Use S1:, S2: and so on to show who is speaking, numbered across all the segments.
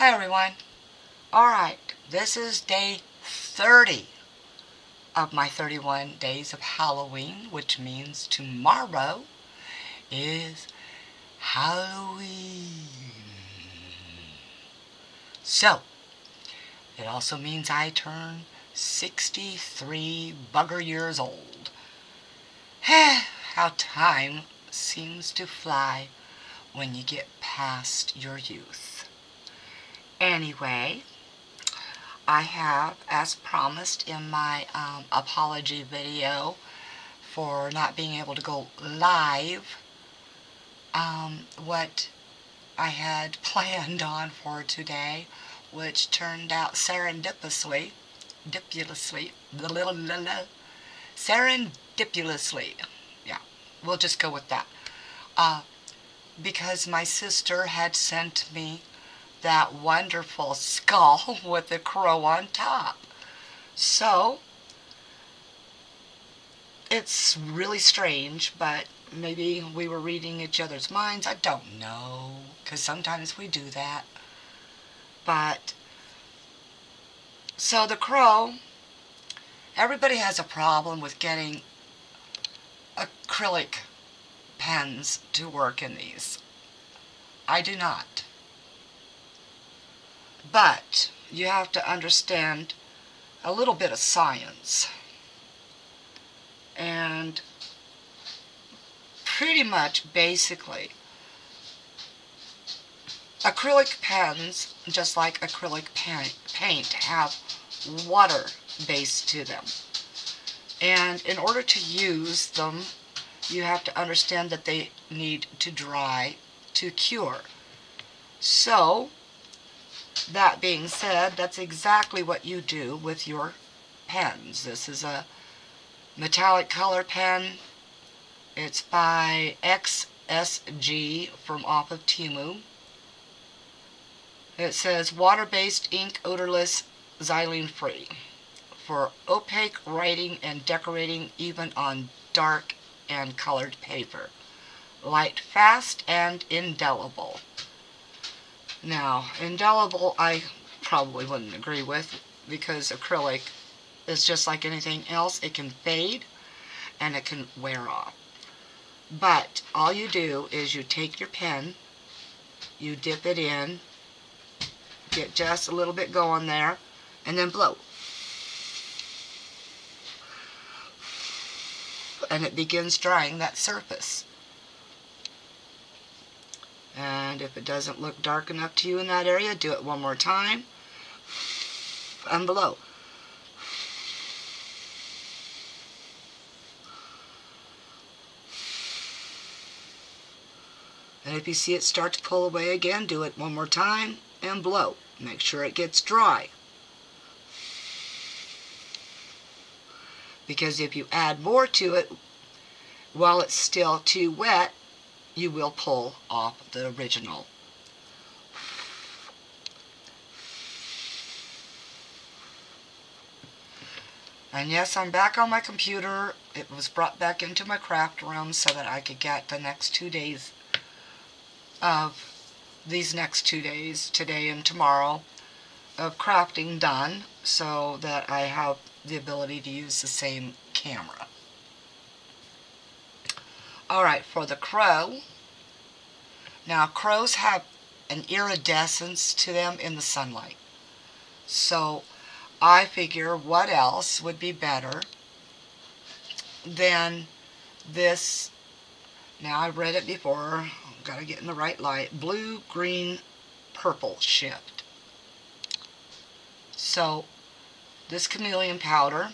S1: Hi everyone. Alright, this is day 30 of my 31 days of Halloween, which means tomorrow is Halloween. So, it also means I turn 63 bugger years old. How time seems to fly when you get past your youth. Anyway, I have, as promised in my apology video for not being able to go live, what I had planned on for today, which turned out serendipitously, yeah, we'll just go with that, because my sister had sent me that wonderful skull with the crow on top. So, it's really strange, but maybe we were reading each other's minds. I don't know, because sometimes we do that. But, so the crow, everybody has a problem with getting acrylic pens to work in these. I do not. But you have to understand a little bit of science. And pretty much, basically, acrylic pens, just like acrylic paint, have water base to them. And in order to use them, you have to understand that they need to dry to cure. So, that being said, that's exactly what you do with your pens. This is a metallic color pen. It's by XSG from off of Temu. It says water-based ink, odorless, xylene-free for opaque writing and decorating even on dark and colored paper. Light, fast, and indelible. Now, indelible I probably wouldn't agree with, because acrylic is just like anything else. It can fade and it can wear off. But all you do is you take your pen, you dip it in, get just a little bit going there, and then blow. And it begins drying that surface. And if it doesn't look dark enough to you in that area, do it one more time and blow. And if you see it start to pull away again, do it one more time and blow. Make sure it gets dry. Because if you add more to it while it's still too wet, you will pull off the original. And yes, I'm back on my computer. It was brought back into my craft room so that I could get the next 2 days of these next 2 days, today and tomorrow, of crafting done, so that I have the ability to use the same camera. Alright, for the crow. Now, crows have an iridescence to them in the sunlight. So, I figure what else would be better than this. Now, I've read it before. I've got to get in the right light. Blue, green, purple shift. So, this chameleon powder.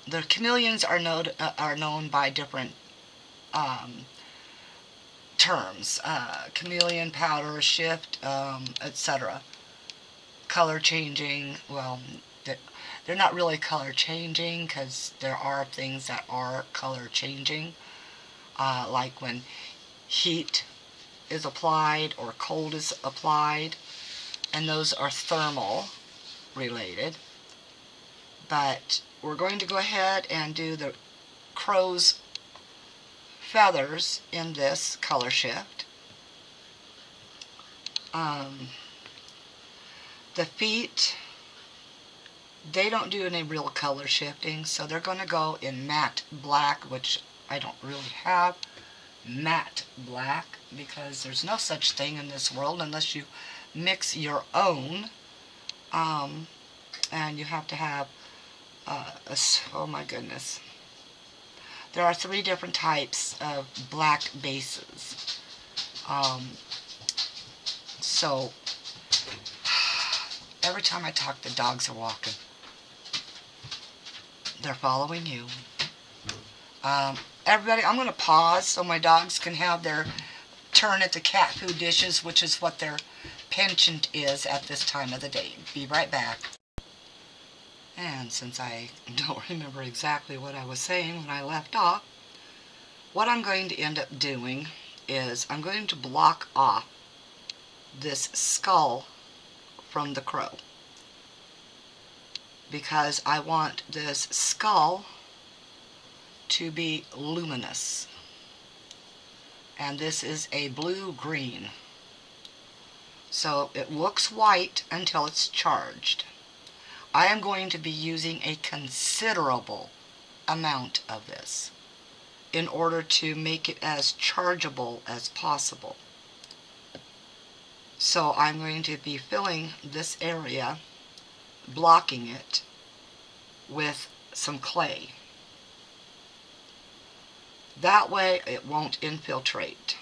S1: The chameleons are known by different terms, chameleon powder, shift, etc. Color changing, well, they're not really color changing, because there are things that are color changing, like when heat is applied or cold is applied, and those are thermal related. But we're going to go ahead and do the crow's feathers in this color shift. The feet, they don't do any real color shifting, so they're going to go in matte black, which I don't really have matte black, because there's no such thing in this world unless you mix your own, and you have to have oh my goodness, there are 3 different types of black bases. So every time I talk, the dogs are walking. They're following you. Everybody, I'm going to pause so my dogs can have their turn at the cat food dishes, which is what their penchant is at this time of the day. Be right back. And since I don't remember exactly what I was saying when I left off, what I'm going to end up doing is I'm going to block off this skull from the crow, because I want this skull to be luminous. And this is a blue-green. So it looks white until it's charged. I am going to be using a considerable amount of this in order to make it as chargeable as possible. So I'm going to be filling this area, blocking it with some clay. That way it won't infiltrate.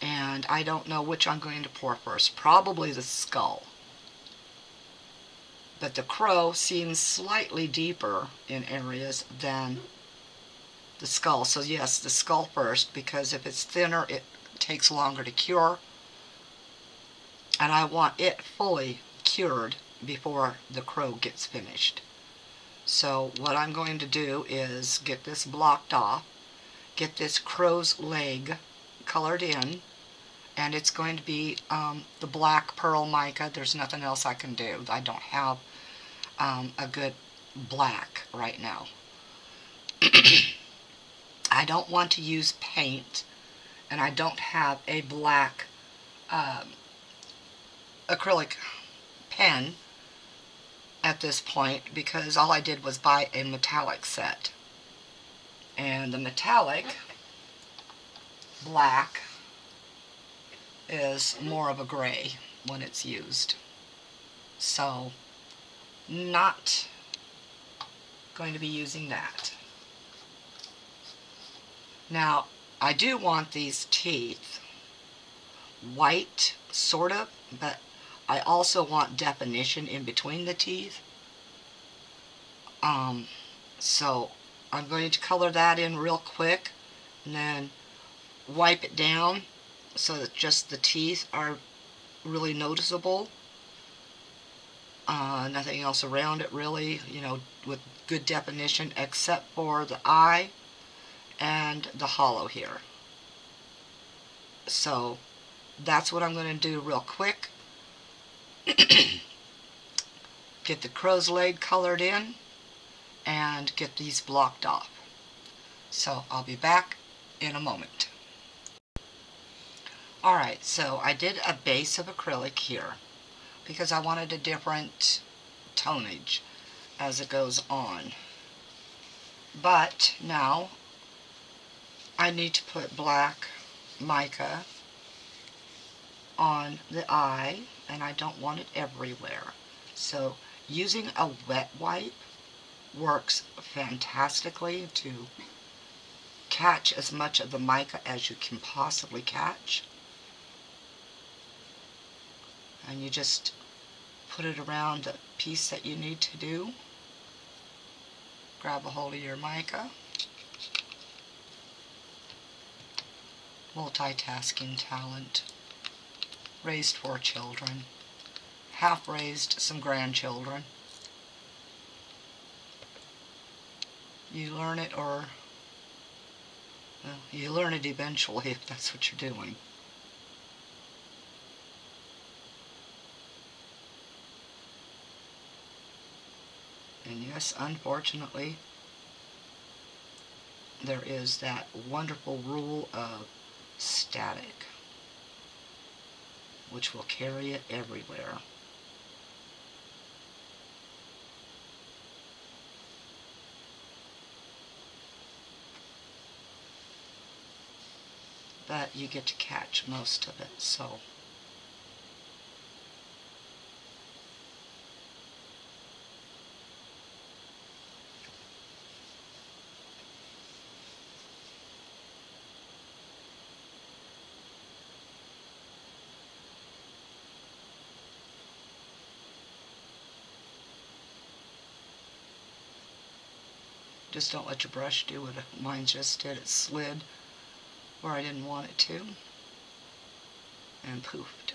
S1: And I don't know which I'm going to pour first. Probably the skull. But the crow seems slightly deeper in areas than the skull. So yes, the skull first, because if it's thinner, it takes longer to cure. And I want it fully cured before the crow gets finished. So what I'm going to do is get this blocked off, get this crow's leg colored in, and it's going to be the black pearl mica. There's nothing else I can do. I don't have a good black right now. I don't want to use paint, and I don't have a black acrylic pen at this point, because all I did was buy a metallic set. And the metallic black is more of a gray when it's used. So, not going to be using that. Now, I do want these teeth white, sort of, but I also want definition in between the teeth. So I'm going to color that in real quick and then wipe it down so that just the teeth are really noticeable. Nothing else around it really, you know, with good definition, except for the eye and the hollow here. So that's what I'm going to do real quick. Get the crow's leg colored in and get these blocked off. So I'll be back in a moment. Alright, so I did a base of acrylic here because I wanted a different tonnage as it goes on. But now I need to put black mica on the eye, and I don't want it everywhere. So using a wet wipe works fantastically to catch as much of the mica as you can possibly catch. And you just put it around the piece that you need to do. Grab a hold of your mica. Multitasking talent. Raised 4 children. Half raised some grandchildren. You learn it, or well, you learn it eventually if that's what you're doing. And yes, unfortunately, there is that wonderful rule of static. which will carry it everywhere. But you get to catch most of it, so just don't let your brush do what mine just did. It slid where I didn't want it to, and poofed.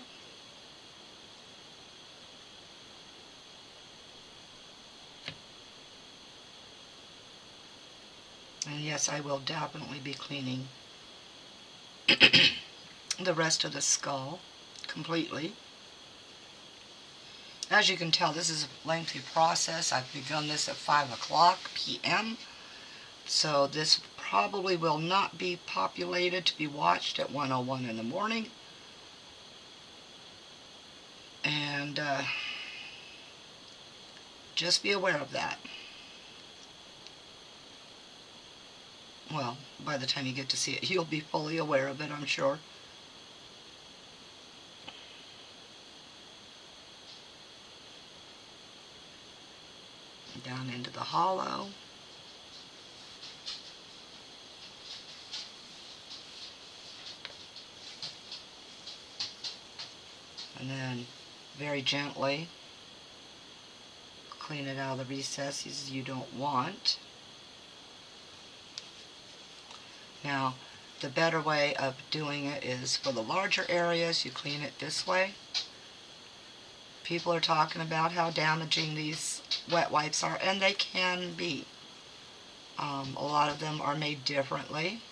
S1: And yes, I will definitely be cleaning the rest of the skull completely. As you can tell, this is a lengthy process. I've begun this at 5 p.m. So this probably will not be populated to be watched at 1:01 in the morning. And just be aware of that. Well, by the time you get to see it, you'll be fully aware of it, I'm sure. Down into the hollow. And then very gently clean it out of the recesses you don't want. Now, the better way of doing it is for the larger areas, you clean it this way. People are talking about how damaging these wet wipes are, and they can be. A lot of them are made differently.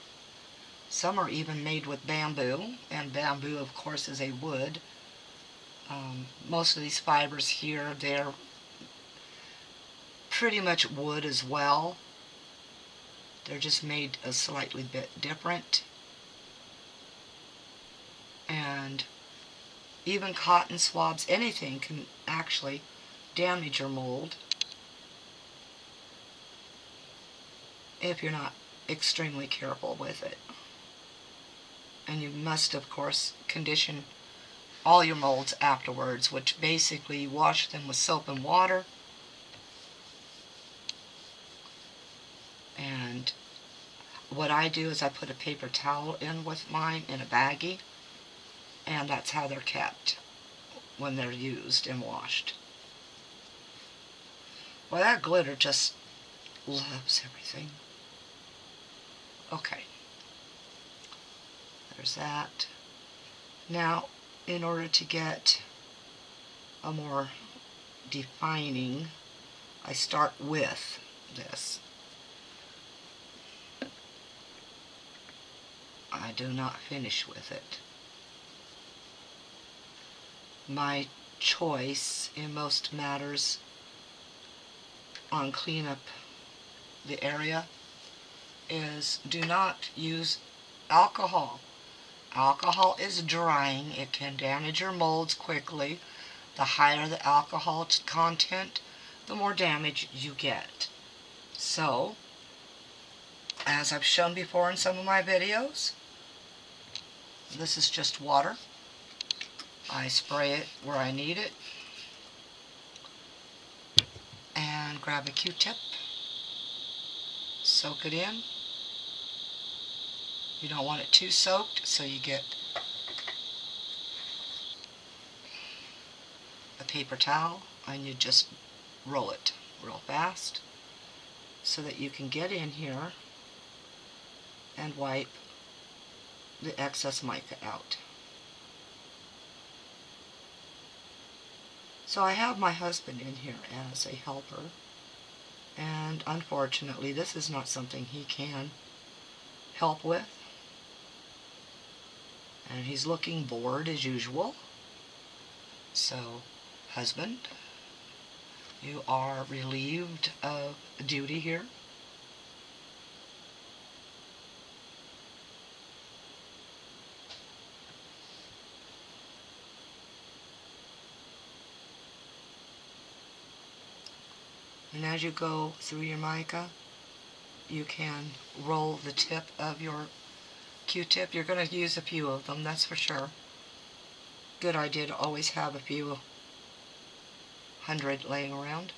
S1: Some are even made with bamboo, and bamboo, of course, is a wood. Most of these fibers here, they're pretty much wood as well. They're just made a slightly bit different. And even cotton swabs, anything can actually damage your mold if you're not extremely careful with it. And you must, of course, condition all your molds afterwards, which basically you wash them with soap and water. And what I do is I put a paper towel in with mine in a baggie, and that's how they're kept when they're used and washed. Well, that glitter just loves everything. Okay. There's that. Now, in order to get a more defining, I start with this. I do not finish with it. My choice in most matters on clean up the area is do not use alcohol. Alcohol is drying. It can damage your molds quickly. The higher the alcohol content, the more damage you get. So, as I've shown before in some of my videos, this is just water. I spray it where I need it. And grab a Q-tip. Soak it in. You don't want it too soaked, so you get a paper towel and you just roll it real fast so that you can get in here and wipe the excess mica out. So I have my husband in here as a helper, and unfortunately this is not something he can help with. And he's looking bored as usual. So, husband, you are relieved of duty here. And as you go through your mica, you can roll the tip of your Q-tip. You're going to use a few of them, that's for sure. Good idea to always have a few hundred laying around.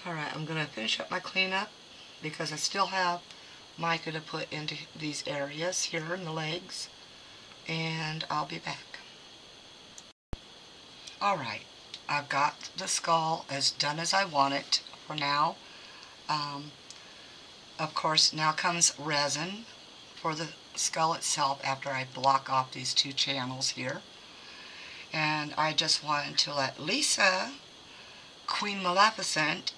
S1: Alright, I'm going to finish up my cleanup because I still have mica to put into these areas here in the legs, and I'll be back. Alright, I've got the skull as done as I want it for now. Of course, now comes resin for the skull itself after I block off these two channels here. And I just wanted to let Lisa, Queen Maleficent,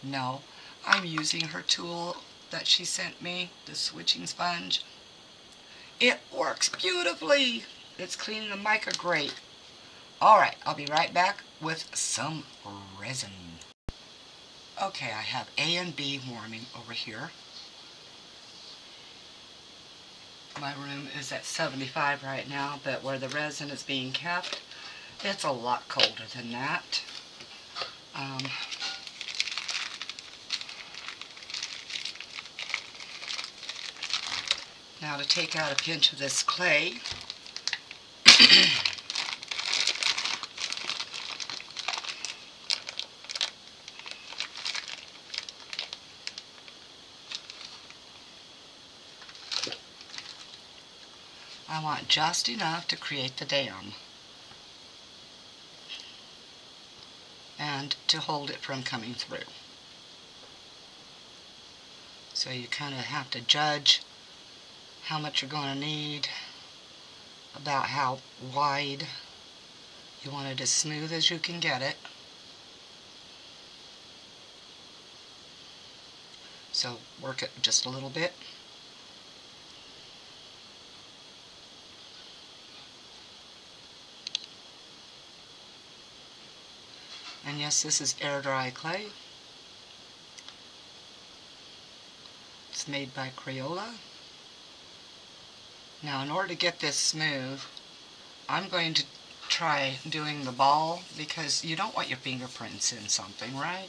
S1: know I'm using her tool that she sent me, the switching sponge. It works beautifully. It's cleaning the mica great. Alright, I'll be right back with some resin. Okay, I have A and B warming over here. My room is at 75 right now, but where the resin is being kept, it's a lot colder than that. Now to take out a pinch of this clay, I want just enough to create the dam and to hold it from coming through. So you kind of have to judge how much you're going to need, about how wide. You want it as smooth as you can get it. So work it just a little bit. And yes, this is air dry clay. It's made by Crayola. Now in order to get this smooth, I'm going to try doing the ball because you don't want your fingerprints in something, right?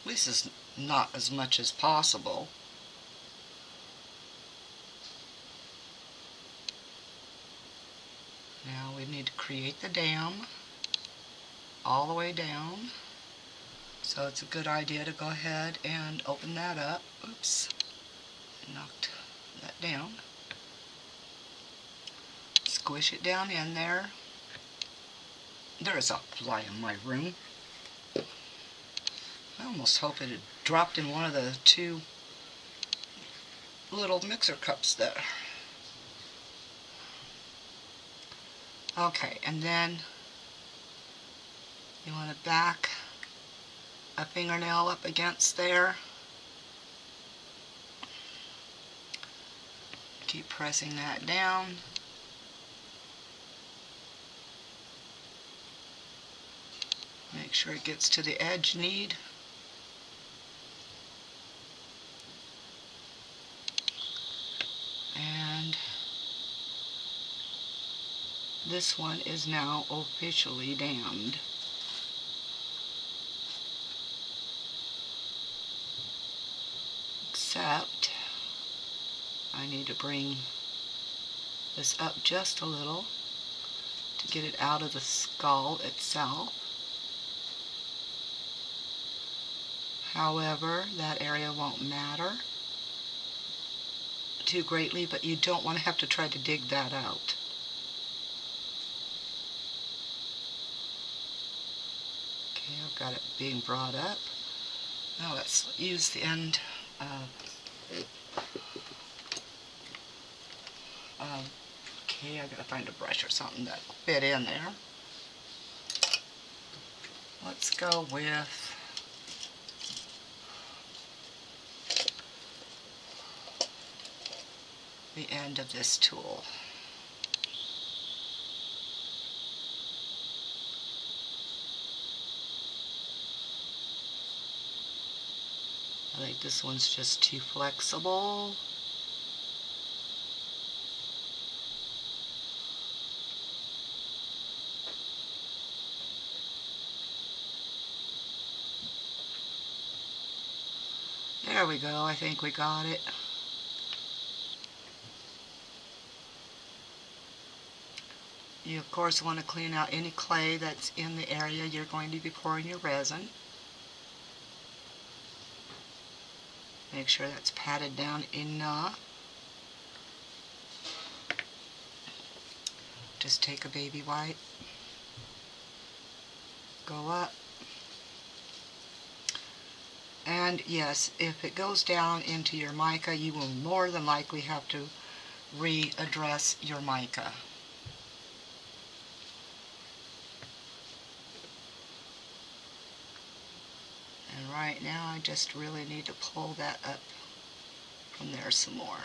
S1: At least it's not as much as possible. Now we need to create the dam all the way down. So it's a good idea to go ahead and open that up. Oops, knocked that down. Squish it down in there. There's a fly in my room. I almost hope it had dropped in one of the two little mixer cups there. Okay, and then you want to back a fingernail up against there. Keep pressing that down. Make sure it gets to the edge need. And this one is now officially dammed. Except I need to bring this up just a little to get it out of the skull itself. However, that area won't matter too greatly, but you don't want to have to try to dig that out. Okay, I've got it being brought up. Now let's use the end okay, I gotta find a brush or something that will fit in there. Let's go with the end of this tool. I think this one's just too flexible. There we go, I think we got it. You of course want to clean out any clay that's in the area you're going to be pouring your resin. Make sure that's patted down enough. Just take a baby wipe, go up. And yes, if it goes down into your mica, you will more than likely have to readdress your mica. And right now I just really need to pull that up from there some more.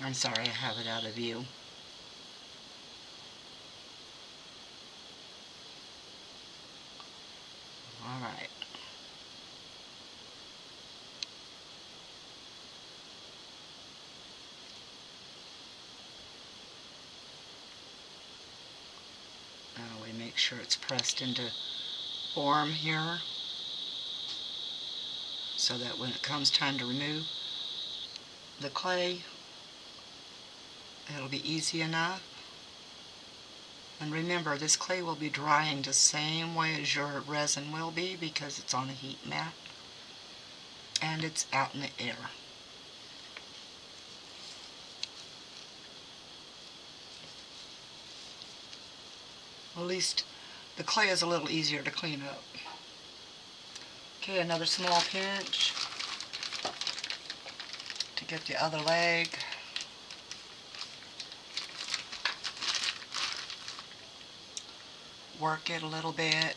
S1: I'm sorry, I have it out of view. Alright. Now we make sure it's pressed into form here, so that when it comes time to remove the clay, it'll be easy enough. And remember, this clay will be drying the same way as your resin will be because it's on a heat mat and it's out in the air. At least the clay is a little easier to clean up. Okay, another small pinch to get the other leg. Work it a little bit.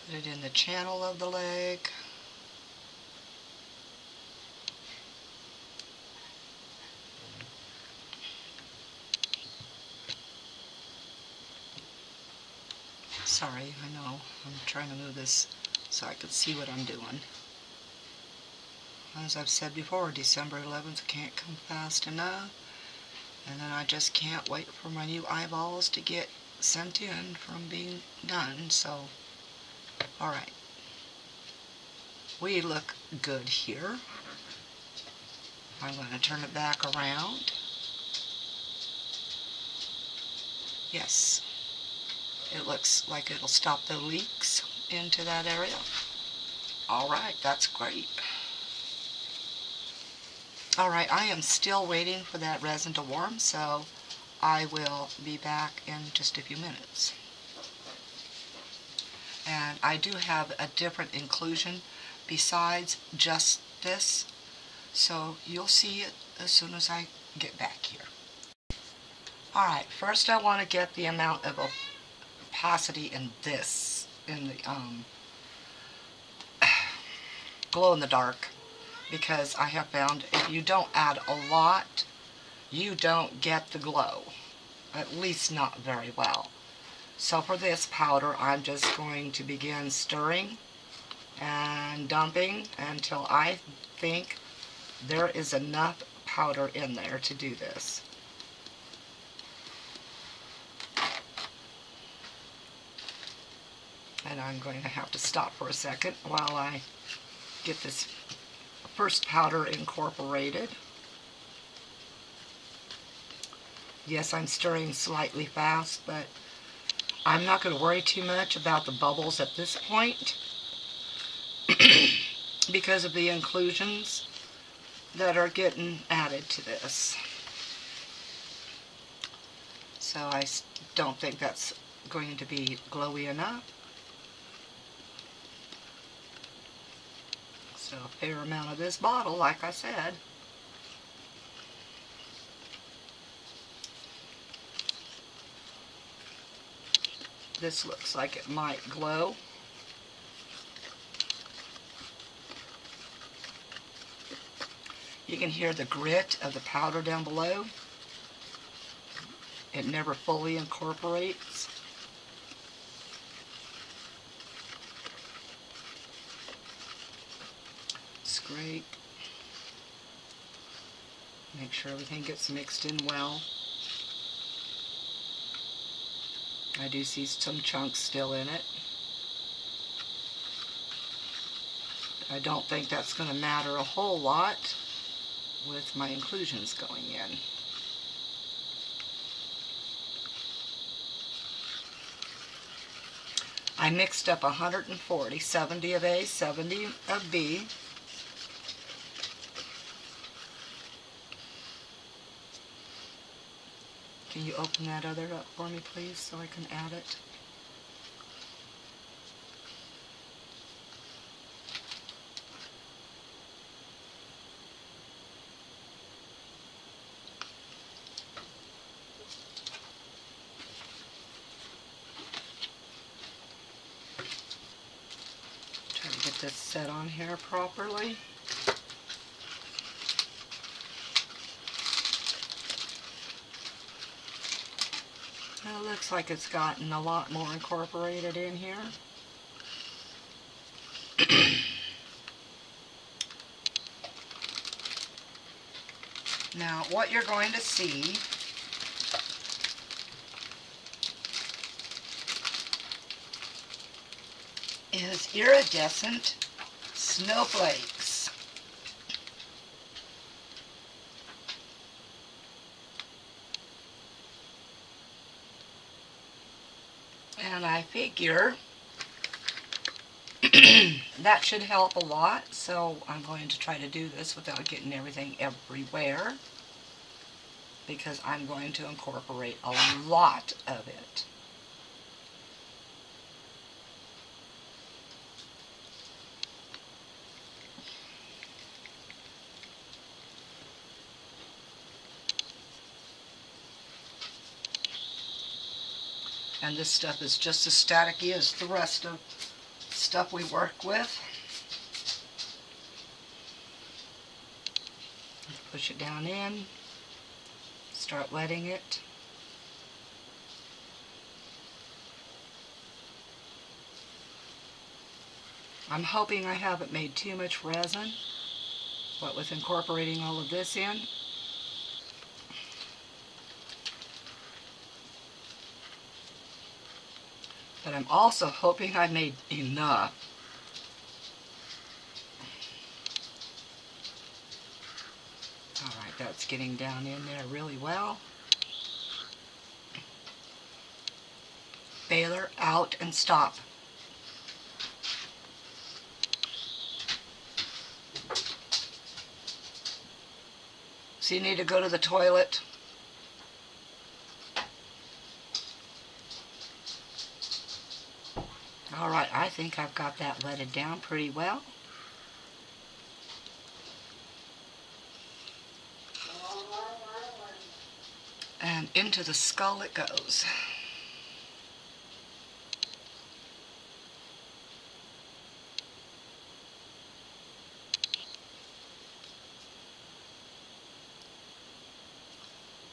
S1: Put it in the channel of the leg. Sorry, I know. I'm trying to move this so I can see what I'm doing. As I've said before, December 11th can't come fast enough. And then I just can't wait for my new eyeballs to get sent in from being done. So, alright. We look good here. I'm going to turn it back around. Yes. It looks like it'll stop the leaks into that area. Alright, that's great. Alright, I am still waiting for that resin to warm, so I will be back in just a few minutes. And I do have a different inclusion besides just this, so you'll see it as soon as I get back here. Alright, first I want to get the amount of opacity in this, in the glow in the dark, because I have found if you don't add a lot, you don't get the glow, at least not very well. So for this powder, I'm just going to begin stirring and dumping until I think there is enough powder in there to do this. And I'm going to have to stop for a second while I get this first powder incorporated. Yes, I'm stirring slightly fast, but I'm not going to worry too much about the bubbles at this point because of the inclusions that are getting added to this. So I don't think that's going to be glowy enough. So a fair amount of this bottle, like I said. This looks like it might glow. You can hear the grit of the powder down below. It never fully incorporates. Scrape. Make sure everything gets mixed in well. I do see some chunks still in it. I don't think that's going to matter a whole lot with my inclusions going in. I mixed up 140, 70 of A, 70 of B. Can you open that other up for me, please, so I can add it? Try to get this set on here properly. It looks like it's gotten a lot more incorporated in here. Now, what you're going to see is iridescent snowflakes. And I figure that should help a lot, so I'm going to try to do this without getting everything everywhere, because I'm going to incorporate a lot of it. And this stuff is just as staticky as the rest of stuff we work with. Push it down in, start wetting it. I'm hoping I haven't made too much resin, what with incorporating all of this in. But I'm also hoping I made enough. Alright, that's getting down in there really well. Baler out and stop. So you need to go to the toilet. Alright, I think I've got that wetted down pretty well. And into the skull it goes.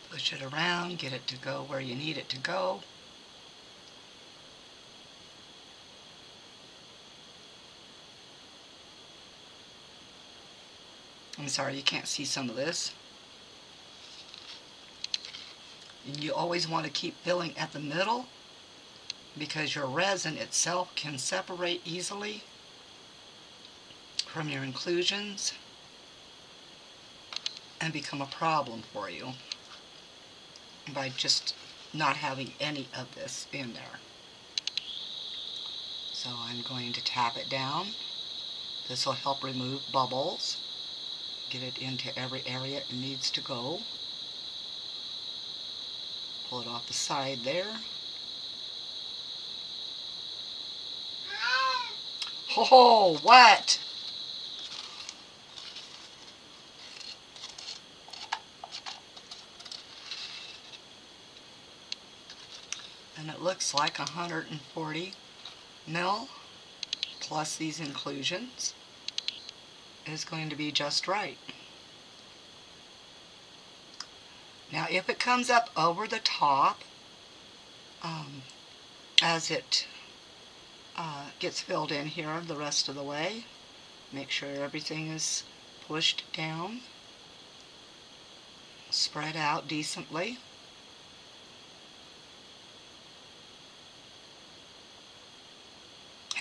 S1: Push it around, get it to go where you need it to go. I'm sorry, you can't see some of this. And you always want to keep filling at the middle because your resin itself can separate easily from your inclusions and become a problem for you by just not having any of this in there. So I'm going to tap it down. This will help remove bubbles, get it into every area it needs to go. Pull it off the side there. Oh, what? And it looks like 140 mil plus these inclusions is going to be just right. Now if it comes up over the top as it gets filled in here the rest of the way, make sure everything is pushed down, spread out decently.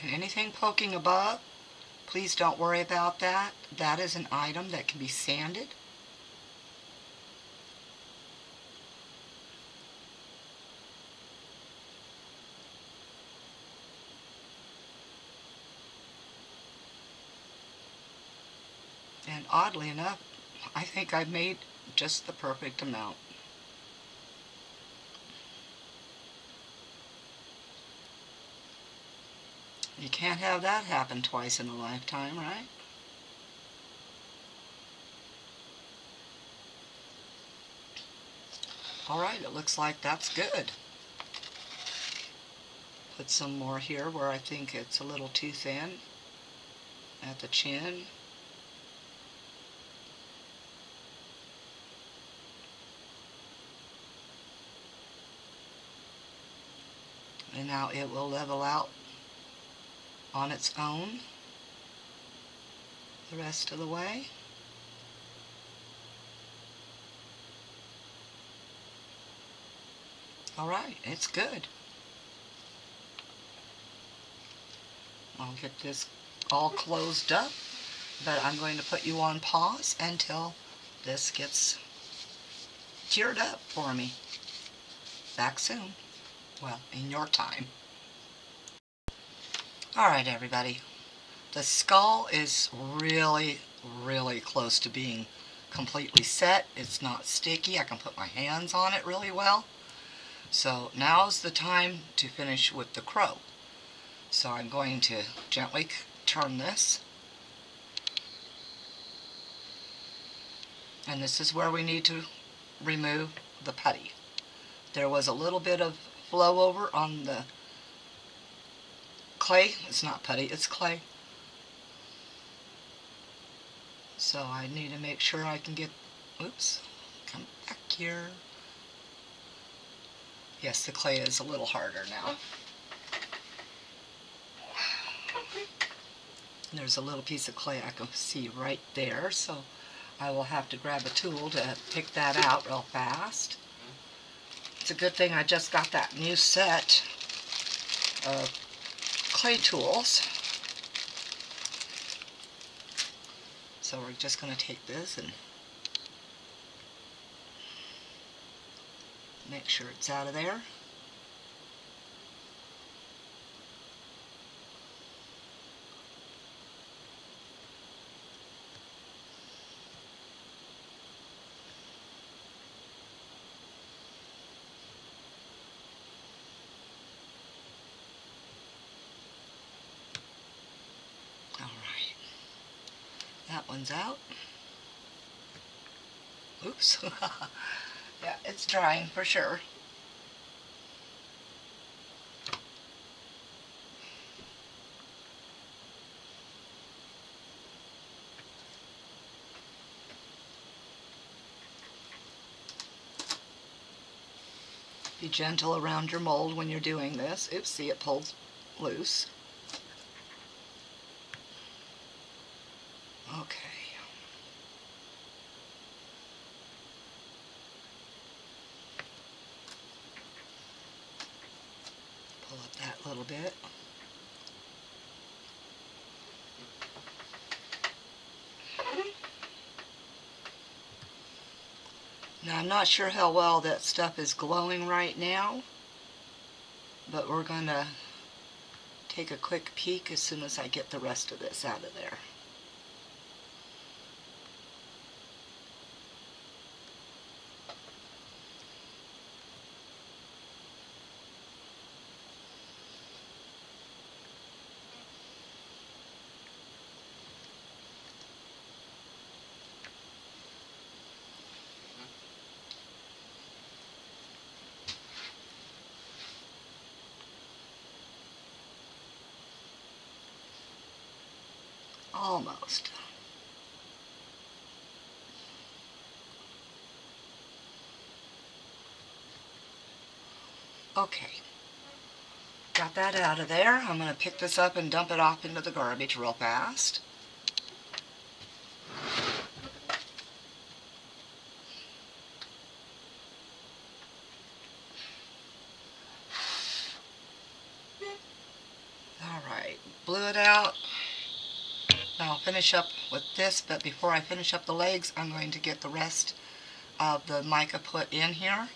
S1: And anything poking above, please don't worry about that. That is an item that can be sanded. And oddly enough, I think I've made just the perfect amount. You can't have that happen twice in a lifetime, right? Alright, it looks like that's good. Put some more here where I think it's a little too thin at the chin. And now it will level out on its own the rest of the way. Alright, it's good. I'll get this all closed up, but I'm going to put you on pause until this gets cured up for me. Back soon. Well, in your time. Alright everybody, the skull is really, really close to being completely set. It's not sticky. I can put my hands on it really well. So now's the time to finish with the crow. So I'm going to gently turn this. And this is where we need to remove the putty. There was a little bit of flow over on the clay. It's not putty, it's clay. So I need to make sure I can get, oops, come back here. Yes, the clay is a little harder now. There's a little piece of clay I can see right there, so I will have to grab a tool to pick that out real fast. It's a good thing I just got that new set of clay tools. So we're just going to take this and make sure it's out of there. That one's out. Oops. Yeah, it's drying for sure. Be gentle around your mold when you're doing this. Oops, see, it pulls loose. Okay. Pull up that little bit. Now I'm not sure how well that stuff is glowing right now, but we're going to take a quick peek as soon as I get the rest of this out of there. Almost. Okay. Got that out of there. I'm going to pick this up and dump it off into the garbage real fast. Alright, blew it out. Now I'll finish up with this, but before I finish up the legs, I'm going to get the rest of the mica put in here.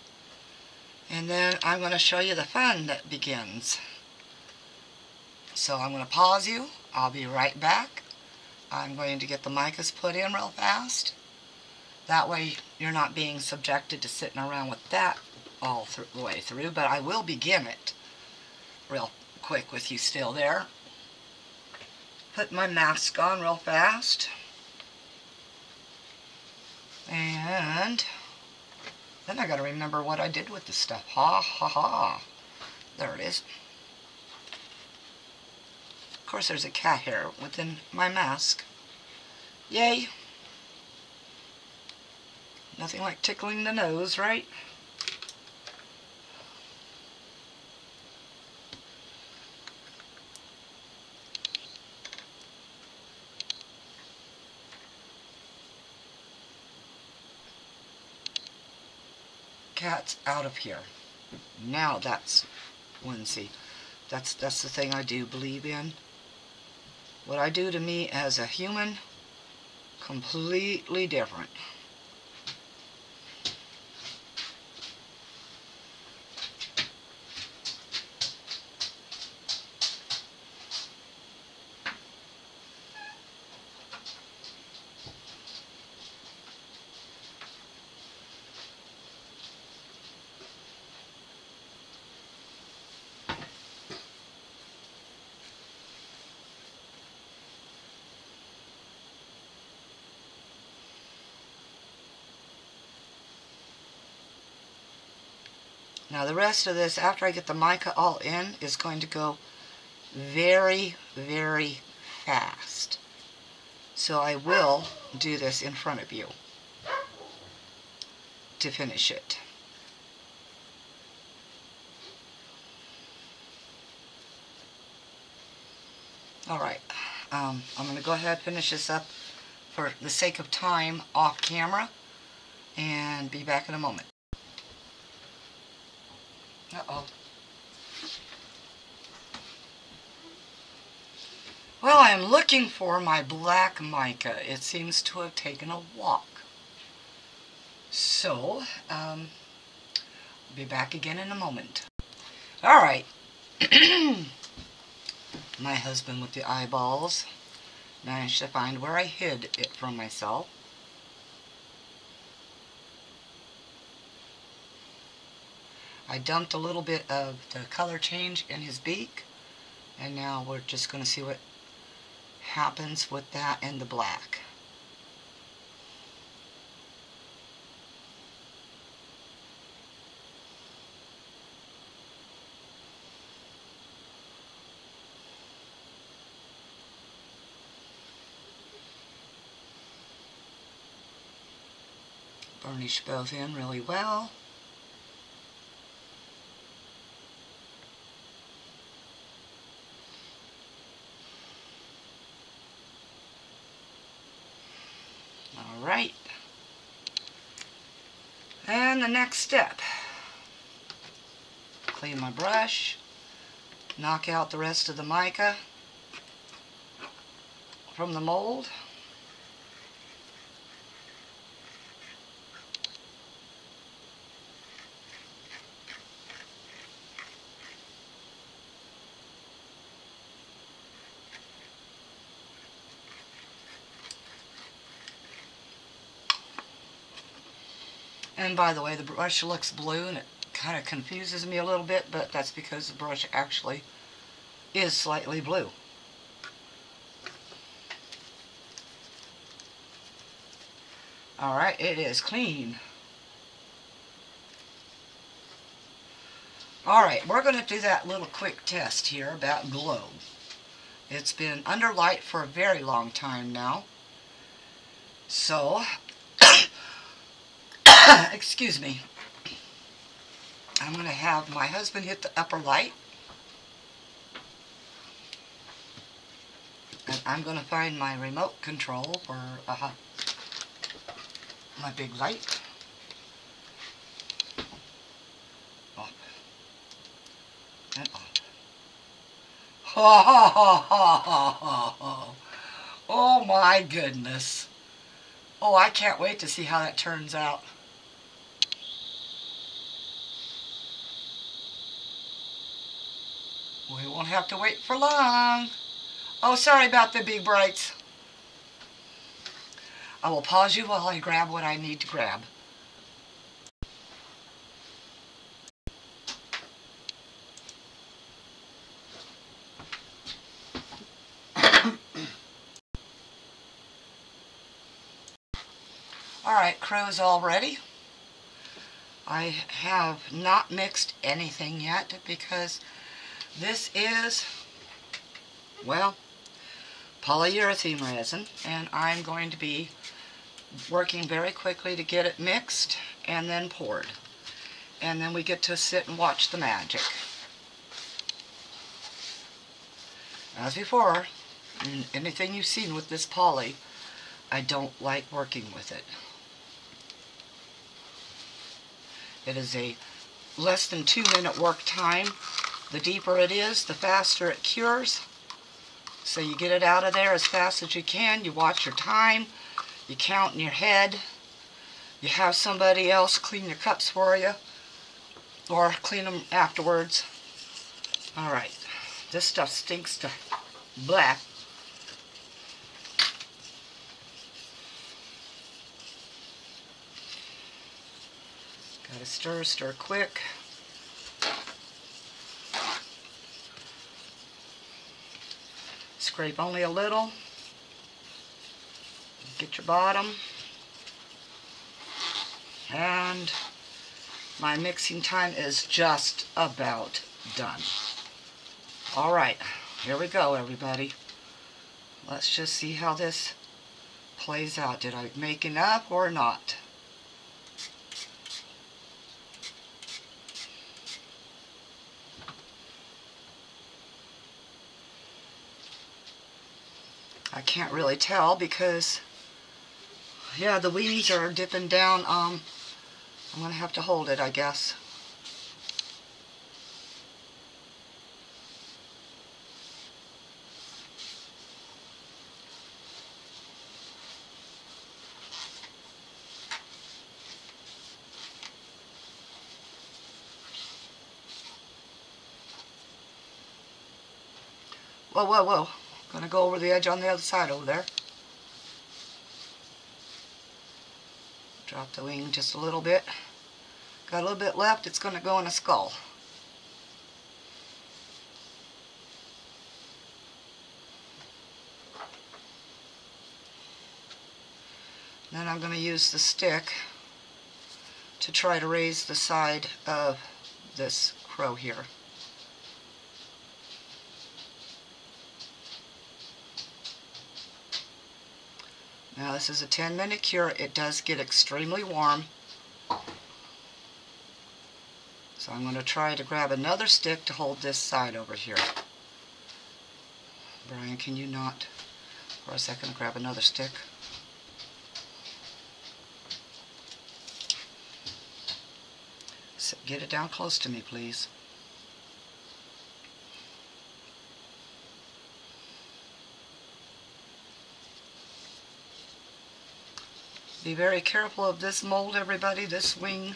S1: And then I'm going to show you the fun that begins. So I'm going to pause you. I'll be right back. I'm going to get the micas put in real fast. That way you're not being subjected to sitting around with that all the way through, but I will begin it real quick with you still there. Put my mask on real fast. And then I got to remember what I did with the stuff. Ha ha ha. There it is. Of course there's a cat hair within my mask. Yay. Nothing like tickling the nose, right? Cat's out of here. Now that's whimsy. That's the thing I do believe in. What I do to me as a human, completely different. Now the rest of this, after I get the mica all in, is going to go very, very fast. So I will do this in front of you to finish it. Alright, I'm going to go ahead and finish this up for the sake of time off camera and be back in a moment. Uh-oh. Well, I'm looking for my black mica. It seems to have taken a walk. So, I'll be back again in a moment. Alright. My husband with the eyeballs managed to find where I hid it from myself. I dumped a little bit of the color change in his beak, and now we're just going to see what happens with that and the black. Burnish both in really well. Alright, and the next step, clean my brush, knock out the rest of the mica from the mold. And by the way, the brush looks blue and it kind of confuses me a little bit, but that's because the brush actually is slightly blue. Alright, it is clean. Alright, we're going to do that little quick test here about glow. It's been under light for a very long time now. So, excuse me, I'm going to have my husband hit the upper light. And I'm going to find my remote control for my big light. Off. And off. Ha ha ha ha ha ha. Oh my goodness. Oh, I can't wait to see how that turns out. We won't have to wait for long. Oh, sorry about the big brights. I will pause you while I grab what I need to grab. Alright, crow's all ready. I have not mixed anything yet because this is, well, polyurethane resin, and I'm going to be working very quickly to get it mixed and then poured. And then we get to sit and watch the magic. As before, anything you've seen with this poly, I don't like working with it. It is a less than 2-minute work time. The deeper it is, the faster it cures. So you get it out of there as fast as you can. You watch your time. You count in your head. You have somebody else clean your cups for you. Or clean them afterwards. Alright. This stuff stinks to black. Gotta stir quick. Scrape only a little. Get your bottom. And my mixing time is just about done. Alright, here we go, everybody. Let's just see how this plays out. Did I make enough or not? I can't really tell because, yeah, the wings are dipping down. I'm going to have to hold it, I guess. Whoa, whoa, whoa. Gonna go over the edge on the other side over there. Drop the wing just a little bit. Got a little bit left. It's gonna go in a skull. Then I'm gonna use the stick to try to raise the side of this crow here. Now this is a 10-minute cure. It does get extremely warm. So I'm going to try to grab another stick to hold this side over here. Brian, can you not for a second grab another stick? So get it down close to me, please. Be very careful of this mold, everybody. This wing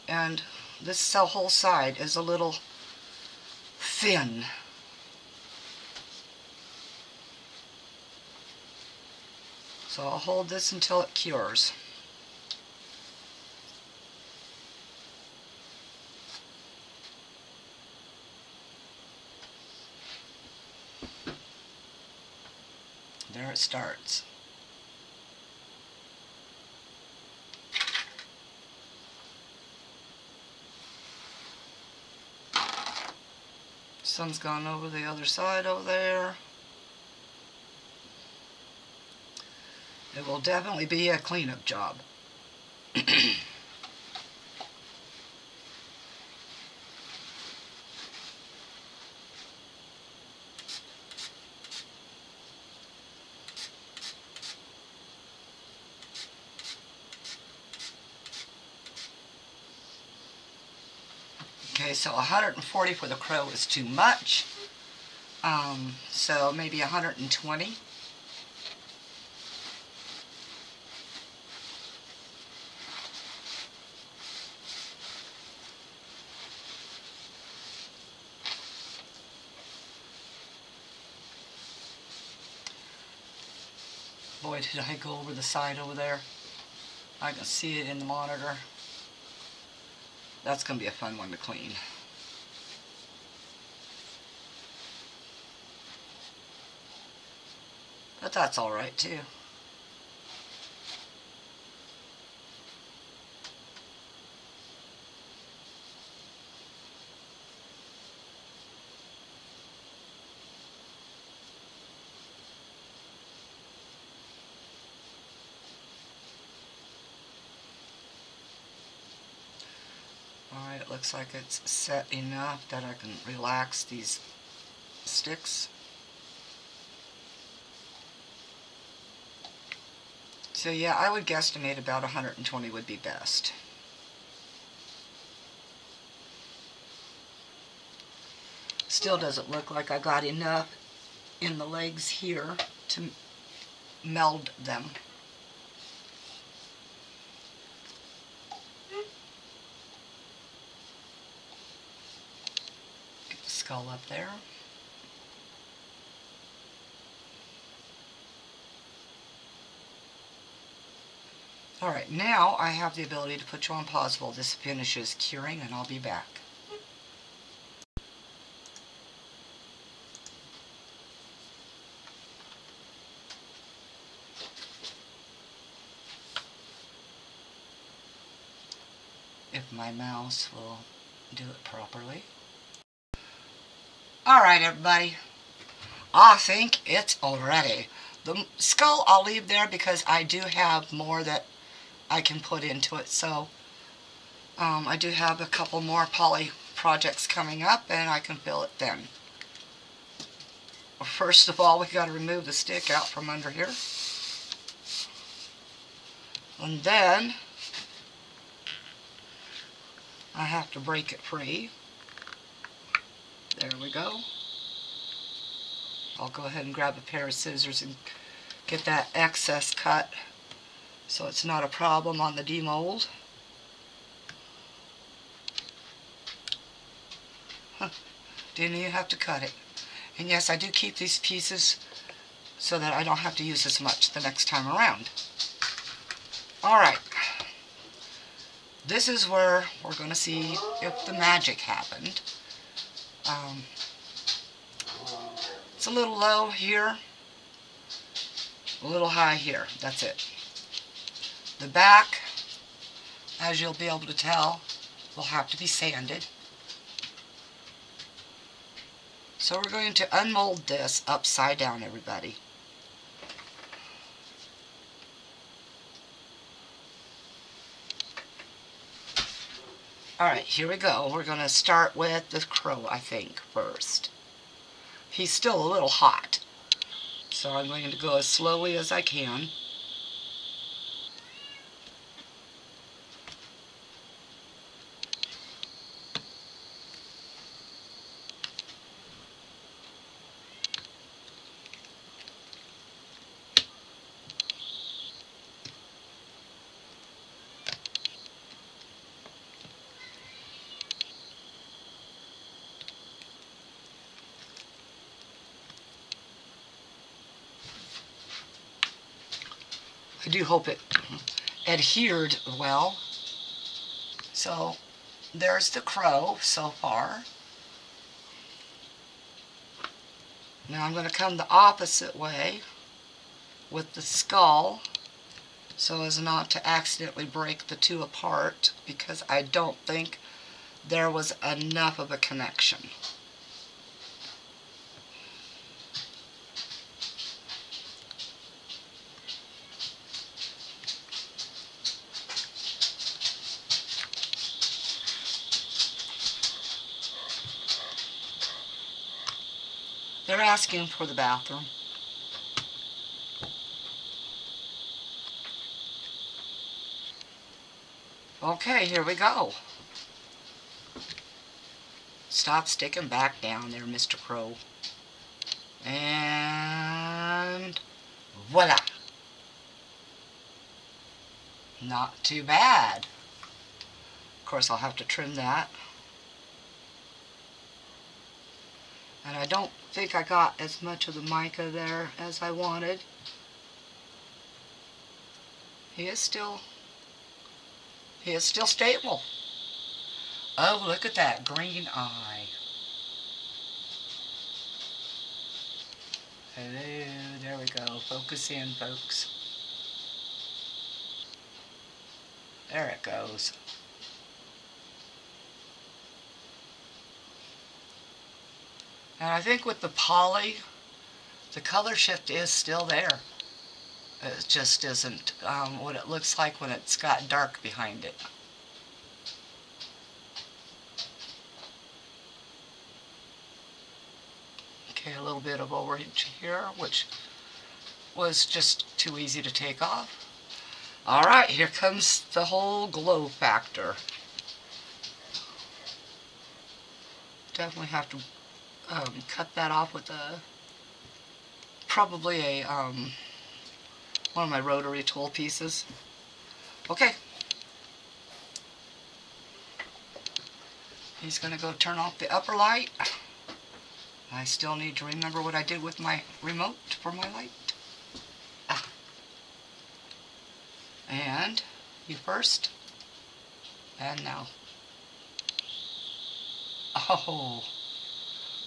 S1: and this whole side is a little thin. So I'll hold this until it cures. There it starts. Sun's gone over the other side over there. It will definitely be a cleanup job. Okay, so 140 for the crow is too much. So maybe 120. Boy, did I go over the side over there. I can see it in the monitor. That's going to be a fun one to clean. But that's alright too. Alright, it looks like it's set enough that I can relax these sticks. So yeah, I would guesstimate about 120 would be best. Still doesn't look like I got enough in the legs here to meld them. Get the skull up there. Alright, now I have the ability to put you on pause while this finishes curing, and I'll be back. If my mouse will do it properly. Alright everybody, I think it's all ready. The skull I'll leave there because I do have more that I can put into it. So I do have a couple more poly projects coming up and I can fill it then. First of all, we got to remove the stick out from under here. And then I have to break it free. There we go. I'll go ahead and grab a pair of scissors and get that excess cut so it's not a problem on the demold. Didn't even have to cut it. And yes, I do keep these pieces so that I don't have to use as much the next time around. Alright. This is where we're going to see if the magic happened. It's a little low here, a little high here. That's it. The back, as you'll be able to tell, will have to be sanded. So we're going to unmold this upside down, everybody. Alright, here we go. We're going to start with the crow, I think, first. He's still a little hot, so I'm going to go as slowly as I can. I do hope it adhered well. So there's the crow so far. Now I'm going to come the opposite way with the skull so as not to accidentally break the two apart, because I don't think there was enough of a connection. They're asking for the bathroom. Okay, here we go. Stop sticking back down there, Mr. Crow. And voila. Not too bad. Of course, I'll have to trim that. And I don't think I got as much of the mica there as I wanted. He is still stable. Oh, look at that green eye. Hello, there we go. Focus in, folks. There it goes. And I think with the poly, the color shift is still there. It just isn't what it looks like when it's got dark behind it. Okay, a little bit of orange here, which was just too easy to take off. Alright, here comes the whole glow factor. Definitely have to cut that off with probably a one of my rotary tool pieces. Okay. He's going to go turn off the upper light. I still need to remember what I did with my remote for my light. And you first. And now. Oh.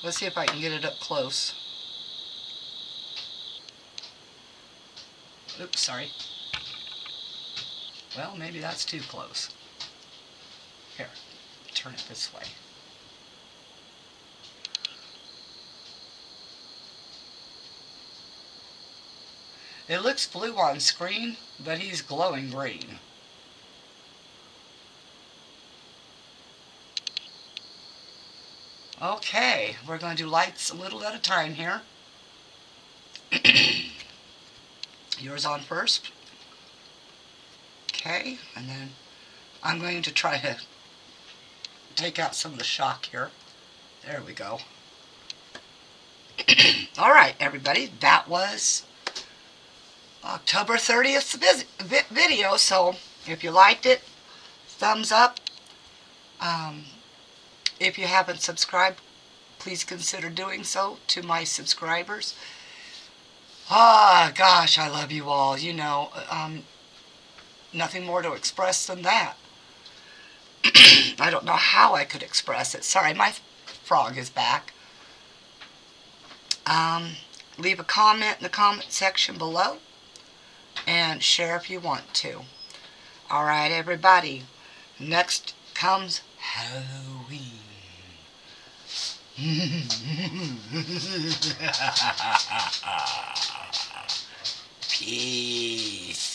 S1: Let's see if I can get it up close. Oops, sorry. Well, maybe that's too close. Here, turn it this way. It looks blue on screen, but he's glowing green. Okay, we're going to do lights a little at a time here. Yours on first. Okay, and then I'm going to try to take out some of the shock here. There we go. Alright, everybody, that was October 30th video, so if you liked it, thumbs up. If you haven't subscribed, please consider doing so to my subscribers. Ah, gosh, I love you all. You know, nothing more to express than that. I don't know how I could express it. Sorry, my frog is back. Leave a comment in the comment section below and share if you want to. Alright, everybody. Next comes Halloween. Peace.